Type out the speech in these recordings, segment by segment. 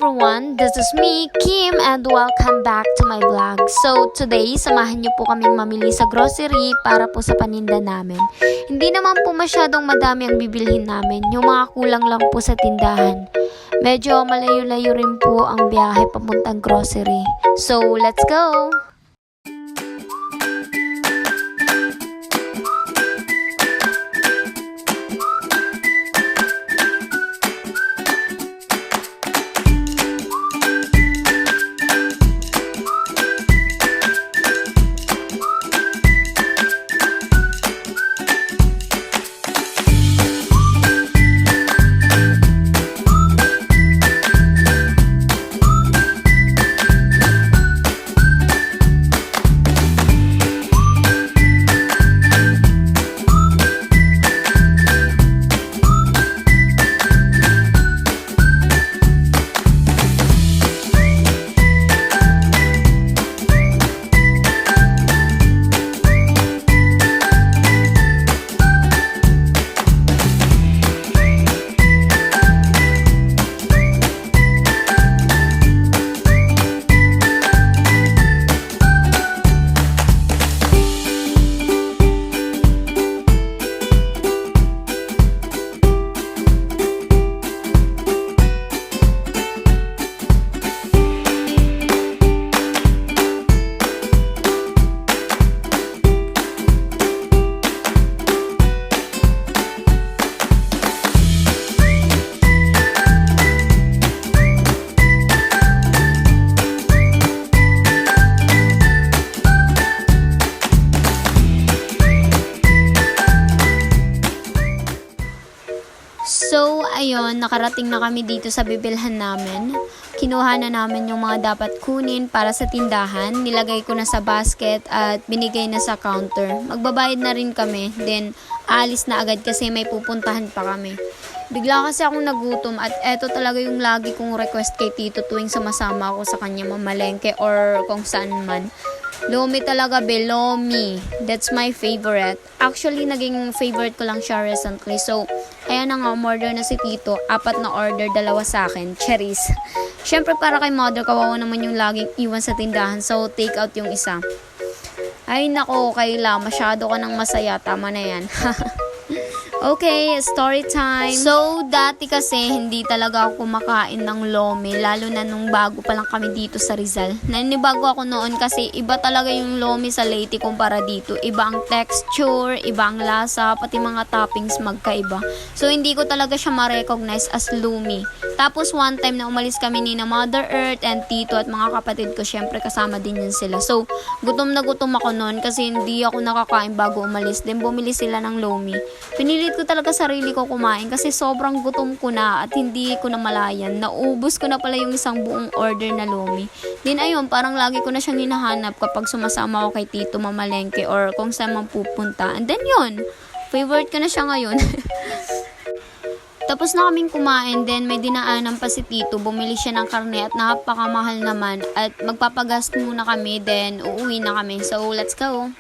everyone, this is me, Kim, and welcome back to my vlog. So today, samahan niyo po kaming mamili sa grocery para po sa paninda namin. Hindi naman po masyadong madami ang bibilhin namin, yung mga kulang lang po sa tindahan. Medyo malayo-layo rin po ang biyahe papuntang grocery. So let's go! So, ayun, nakarating na kami dito sa bibilhan namin. Kinuha na namin yung mga dapat kunin para sa tindahan. Nilagay ko na sa basket at binigay na sa counter. Magbabayad na rin kami. Then, alis na agad kasi may pupuntahan pa kami. Bigla kasi akong nagutom at eto talaga yung lagi kong request kay Tito tuwing sumasama ako sa kanya mamalengke or kung saan man. Lomi talaga, Lomi. That's my favorite. Actually, naging favorite ko lang siya recently. So, ayan na nga, order na si Tito. 4 na order, 2 sa akin. Cherries. Syempre, para kay mother, kawawa naman yung laging iwan sa tindahan. So, take out yung isa. Ay, nako, Kayla. Masyado ka ng masaya. Tama na yan. Okay, story time. So, dati kasi hindi talaga ako kumakain ng lomi, lalo na nung bago pa lang kami dito sa Rizal. Nanibago ako noon kasi iba talaga yung lomi sa Leyte kumpara dito. Iba ang texture, iba ang lasa, pati mga toppings magkaiba. So, hindi ko talaga siya ma-recognize as lomi. Tapos, one time na umalis kami ni na Mother Earth and Tito at mga kapatid ko, syempre kasama din yun sila. So, gutom na gutom ako noon kasi hindi ako nakakain bago umalis. Then, bumili sila ng lomi. Pinilit ko talaga sarili ko kumain kasi sobrang gutom ko na at hindi ko na malayan. Naubos ko na pala yung isang buong order na lomi. Din ayun, parang lagi ko na siyang hinahanap kapag sumasama ako kay Tito mamalengke or kung saan man pupunta. And then yun, favorite ko na siya ngayon. Tapos na kaming kumain, then may dinaanan pa si Tito. Bumili siya ng karne at napakamahal naman. At magpapagas muna kami, then uuwi na kami. So, let's go!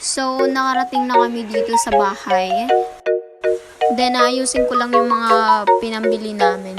So, nakarating na kami dito sa bahay. Then, ayusin ko lang yung mga pinambili namin.